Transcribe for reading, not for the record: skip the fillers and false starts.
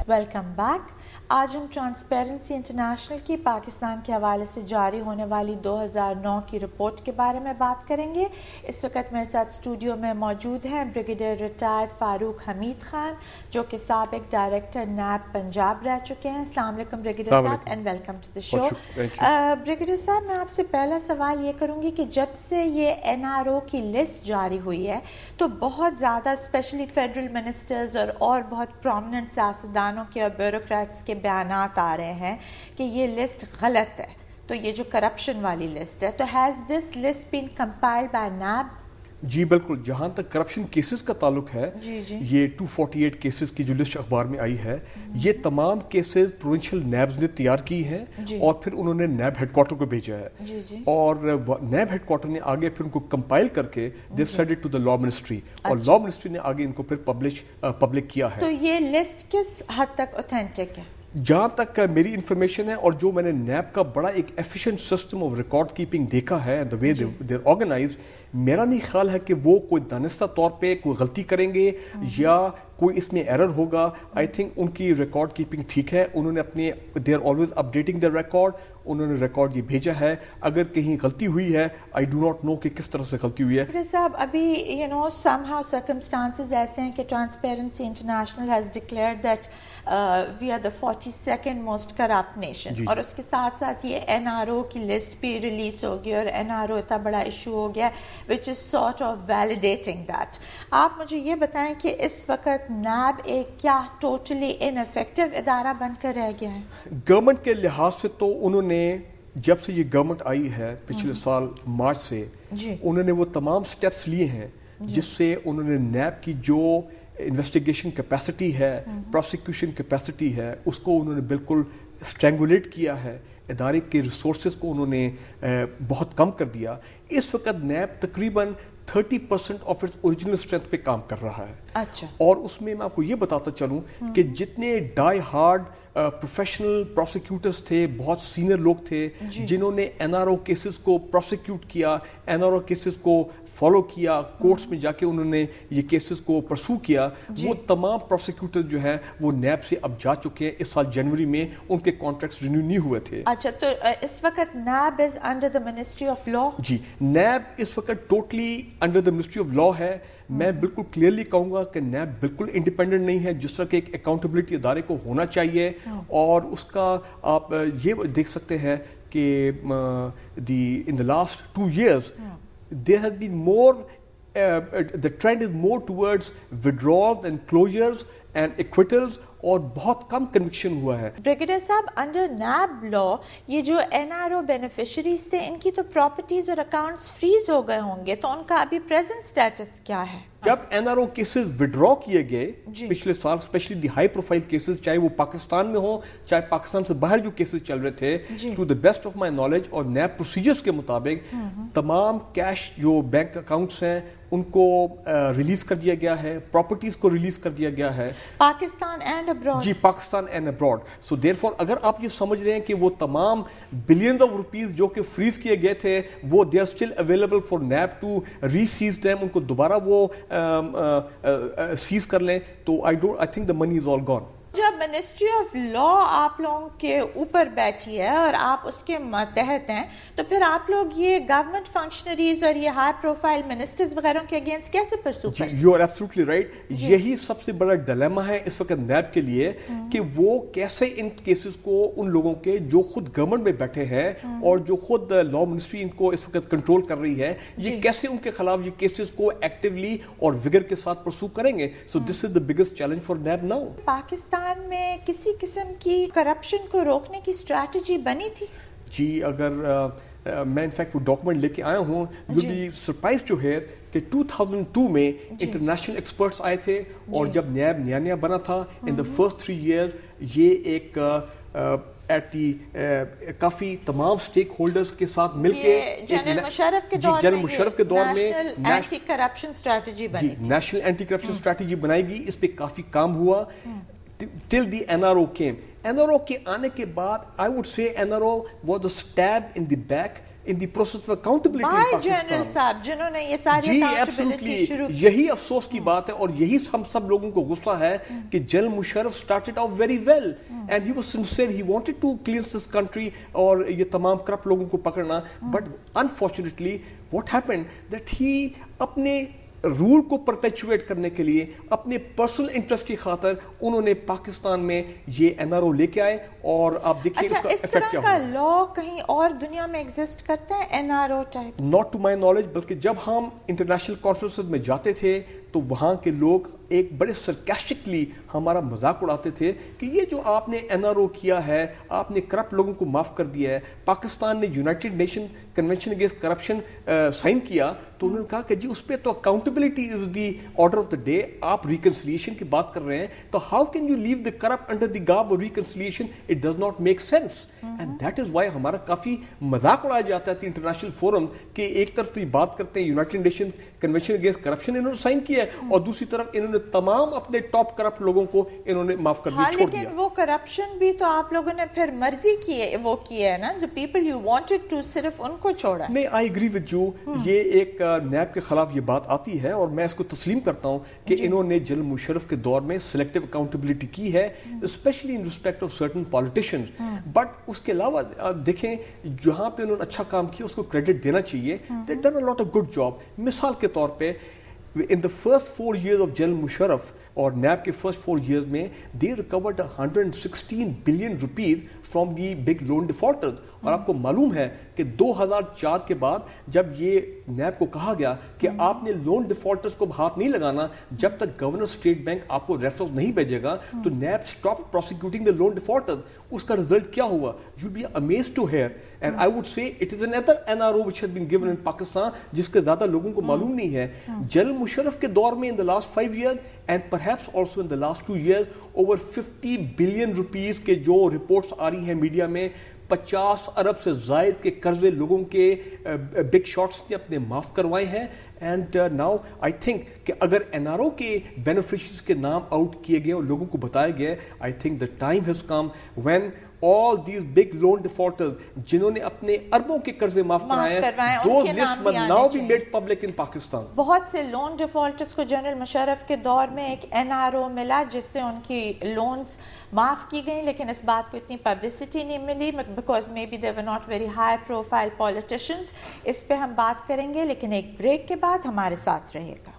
Welcome back. آج ہم transparency international کی پاکستان کے حوالے سے جاری ہونے والی 2009 کی رپورٹ کے بارے میں بات کریں گے. اس وقت میرے ساتھ اسٹوڈیو میں موجود ہیں بریگیڈیئر ریٹائرڈ فاروق حمید خان جو کہ سابق ڈائریکٹر نیب پنجاب رہ چکے ہیں. السلام علیکم بریگیڈیئر صاحب and welcome to the show. Brigadier صاحب میں آپ سے پہلا سوال یہ کروں گی کہ جب سے یہ NRO کی لسٹ جاری ہوئی ہے تو بہت زیادہ اسپیشلی فیڈرل منسٹرز اور بہت پرومیننٹ سیاستدانوں کے اور بیوروکریٹس کے بیانات آ رہے ہیں کہ یہ لسٹ غلط ہے. تو یہ جو کرپشن والی لسٹ ہے تو has this list been compiled by NAB? جی بالکل. جہاں تک کرپشن کیسز کا تعلق ہے یہ 248 کیسز کی جو لسٹ اخبار میں آئی ہے یہ تمام کیسز پروونشل نیبز نے تیار کی ہیں اور پھر انہوں نے نیب ہیڈ کوارٹر کو بھیجا ہے اور نیب ہیڈ کوارٹر نے آگے پھر ان کو کمپائل کر کے they send it to the law ministry اور لا منسٹری نے آگے ان کو پھر پبلک کیا ہے. تو یہ لسٹ کس حد تک اوتھینٹک ہے؟ جہاں تک میری انفارمیشن ہے اور جو میں نے نیب کا بڑا ایک efficient system of record keeping دیکھا ہے دا وے دے آرگنائز، میرا نہیں خیال ہے کہ وہ کوئی دانستہ طور پہ کوئی غلطی کریں گے یا کوئی اس میں ایرر ہوگا. آئی تھنک ان کی ریکارڈ کیپنگ ٹھیک ہے. انہوں نے اپنے they are always updating the record. انہوں نے ریکارڈ یہ بھیجا ہے. اگر کہیں غلطی ہوئی ہے آئی ڈو ناٹ نو کہ کس طرح سے غلطی ہوئی ہے. صاحب ابھی سم ہاؤ سرکمسٹانسز ایسے ہیں کہ Transparency International has declared that we are the 42nd most corrupt nation اور اس کے ساتھ ساتھ یہ NRO کی لسٹ بھی ریلیز ہوگی اور NRO اتنا بڑا ایشو ہو گیا which is sort of validating that. آپ مجھے یہ بتائیں کہ اس وقت نیب ایک کیا ٹوٹلی انفیکٹو ادارہ بن کر رہ گیا ہے؟ گورنمنٹ کے لحاظ سے تو انہوں نے جب سے یہ گورنمنٹ آئی ہے پچھلے سال مارچ سے انہوں نے وہ تمام سٹیپس لیے ہیں جس سے انہوں نے نیب کی جو انویسٹیگیشن کیپیسٹی ہے پروسیکیوشن کیپیسٹی ہے اس کو انہوں نے بالکل اسٹرینگولیٹ کیا ہے. ادارے کے ریسورسز کو انہوں نے بہت کم کر دیا. اس وقت نیب تقریباً 30% آف اٹس اوریجنل اسٹرینتھ پہ کام کر رہا ہے. اچھا. اور اس میں آپ کو یہ بتاتا چلوں کہ جتنے ڈائی ہارڈ پروفیشنل پروسیکیوٹرز تھے، بہت سینئر لوگ تھے جنہوں نے NRO کیسز کو پروسیکیوٹ کیا، NRO کیسز کو فالو کیا، کورٹس میں جا کے انہوں نے یہ کیسز کو پرسو کیا، وہ تمام پروسیکیوٹر جو ہیں وہ نیب سے اب جا چکے ہیں. اس سال جنوری میں ان کے کانٹریکٹس رینیو نہیں ہوئے تھے. اچھا. تو اس وقت NAB is under the ministry of law? جی نیب اس وقت totally under the ministry of law ہے. میں بالکل کلیئرلی کہوں گا کہ نیب بالکل انڈیپینڈنٹ نہیں ہے جس طرح کہ ایک اکاؤنٹیبلٹی ادارے کو ہونا چاہیے. اور اس کا آپ یہ دیکھ سکتے ہیں کہ in the last 2 years there has been more the trend is more towards withdrawals and closures and acquittals اور بہت کم کنوکشن ہوا ہے. بریگیڈیئر صاحب انڈر نیب لا یہ جو NRO بینیفیشریز تھے ان کی تو پراپرٹیز اور اکاؤنٹس فریز ہو گئے ہوں گے، تو ان کا ابھی پریزنٹ سٹیٹس کیا ہے؟ جب NRO کیسز وڈرا کیے گئے پچھلے سال especially the high profile cases چاہے وہ پاکستان میں ہوں چاہے پاکستان سے باہر جو کیسز چل رہے تھے to the best of my knowledge اور نیب پروسیجرز کے مطابق تمام کیش جو بینک اکاؤنٹس ہیں ان کو ریلیز کر دیا گیا ہے، پراپرٹیز کو ریلیز کر دیا گیا ہے پاکستان اینڈ ابراڈ. جی Pakistan and abroad. So therefore اگر آپ یہ سمجھ رہے ہیں کہ وہ تمام بلینز آف روپیز جو کہ فریز کیے گئے تھے وہ they are still available for NAB to reseize them, ان کو دوبارہ وہ سیز کر لیں، تو I think the money is all gone. جب منسٹری آف لا آپ لوگوں کے اوپر بیٹھی ہے اور آپ اس کے ماتحت ہیں تو پھر آپ لوگ یہ گورنمنٹ فنکشنریز اور یہ ہائی پروفائل منسٹرز وغیرہ کے اگینسٹ کیسے پرسو کر سکتے ہیں؟ You are absolutely right. یہی سب سے بڑا ڈیلیما ہے اس وقت نیب کے لیے کہ وہ کیسے ان کیسز کو ان لوگوں کے جو خود گورنمنٹ میں بیٹھے ہیں اور جو خود لا منسٹری ان کو اس وقت کنٹرول کر رہی ہے، یہ کیسے ان کے خلاف یہ کیسز کو ایکٹیولی اور وگر کے ساتھ پرسو کریں گے. So this is the biggest challenge for NAB now. Pakistan میں کسی قسم کی کرپشن کو روکنے کی اسٹریٹجی بنی تھی؟ جی اگر میں انفیکٹ وہ ڈاکومنٹ لے کے آیا ہوں you be surprise to hear کہ 2002 میں انٹرنیشنل ایکسپرٹس آئے تھے اور جب نیب نیا نیا بنا تھا ان دا فرسٹ 3 years یہ ایک ایٹ دی کافی تمام اسٹیک ہولڈرز کے ساتھ مل کے جنرل مشرف کے دور میں اینٹی کرپشن اسٹریٹجی بنی، نیشنل اینٹی کرپشن اسٹریٹجی بنائی گئی. اس پہ کافی کام ہوا till the NRO came. NRO کے آنے کے بعد I would say NRO was a stab in the back in the process of accountability in Pakistan. General صاحب جنہوں نے یہ ساری اکاؤنٹیبلٹی شروع کی. یہی افسوس کی بات ہے اور یہی ہم سب لوگوں کو غصہ ہے کہ general Musharraf started off very well and he was sincere, he wanted to cleanse this country اور یہ تمام کرپٹ لوگوں کو پکڑنا, but unfortunately what happened that he اپنے رول کو پرپیچویٹ کرنے کے لیے اپنے پرسنل انٹرسٹ کی خاطر انہوں نے پاکستان میں یہ این آر او لے کے آئے اور آپ دیکھیں اس کا افیکٹ کیا ہوا. لا کہیں اور دنیا میں ایگزسٹ کرتا ہے N R O type? Not to my knowledge, بلکہ جب ہم انٹرنیشنل کانفرنسز میں جاتے تھے تو وہاں کے لوگ ایک بڑے سرکیسٹکلی ہمارا مذاق اڑاتے تھے کہ یہ جو آپ نے این آر او کیا ہے, آپ نے کرپٹ لوگوں کو معاف کر دیا ہے. پاکستان نے United Nation Convention Against Corruption sign کیا تو انہوں نے کہا کہ جی اس پہ تو accountability is the order of the day, آپ ریکنسیلیشن کی بات کر رہے ہیں تو how can you leave the corrupt under the garb of reconciliation, it does not make sense. And that is why ہمارا کافی مذاق اڑایا جاتا ہے انٹرنیشنل فورم کہ ایک طرف تو یہ بات کرتے ہیں United Nation Convention Against corruption انہوں نے سائن کیا ہے اور دوسری طرف انہوں نے تمام اپنے ٹاپ کرپٹ لوگوں کو انہوں نے معاف کر دیا, چھوڑ دیا. لیکن وہ کرپشن بھی تو آپ لوگوں نے پھر مرضی کی ہے, وہ کی ہے نا, جو پیپل یو وانٹڈ ٹو صرف ان کو چھوڑا. نہیں, آئی ایگری ود یو, یہ ایک نیب کے خلاف یہ بات آتی ہے اور میں اس کو تسلیم کرتا ہوں کہ انہوں نے جنرل مشرف کے دور میں سلیکٹو اکاؤنٹیبلٹی کی ہے, especially in respect of certain politicians. But اس کے علاوہ دیکھیں جہاں پہ انہوں نے اچھا کام کیا اس کو کریڈٹ دینا چاہیے. They done a lot of good job. مثال کے طور پہ in the first 4 years of General Musharraf اور نیب کے فرسٹ 4 years میں they recovered 116 billion rupees from the big loan defaulters. اور آپ کو معلوم ہے کہ 2004 کے بعد جب یہ نیب کو کہا گیا کہ آپ نے لون ڈیفالٹرز کو ہاتھ نہیں لگانا جب تک گورنر اسٹیٹ بینک آپ کو ریفرنس نہیں بھیجے گا, تو NAB stop prosecuting the loan defaulters. اس کا رزلٹ کیا ہوا؟ You be amazed to hear and I would say it is another NRO which has been given in Pakistan جس کے زیادہ لوگوں کو معلوم نہیں ہے. جنرل مشرف کے دور میں in the last 5 years and perhaps also in the last 2 years over 50 billion rupees کے جو رپورٹس آ رہی ہیں میڈیا میں, 50 ارب سے زائد کے قرضے لوگوں کے بگ شاٹس نے اپنے معاف کروائے ہیں. اینڈ ناؤ آئی تھنک کہ اگر این آر او کے بینیفیشریز کے نام آؤٹ کیے گئے اور لوگوں کو بتایا گیا, آئی think the time has come when all these big loan defaulters جنہوں نے اپنے اربوں کے قرضے معاف کرائے ہیں, those lists must now be made public in Pakistan. بہت سے لون ڈیفالٹرز کو جنرل مشرف کے دور میں ایک این آر او ملا جس سے ان کی لونز معاف کی گئیں, لیکن اس بات کو اتنی پبلسٹی نہیں ملی because maybe they were not very high profile politicians. اس پہ ہم بات کریں گے لیکن ایک بریک کے بعد. ہمارے ساتھ رہے گا.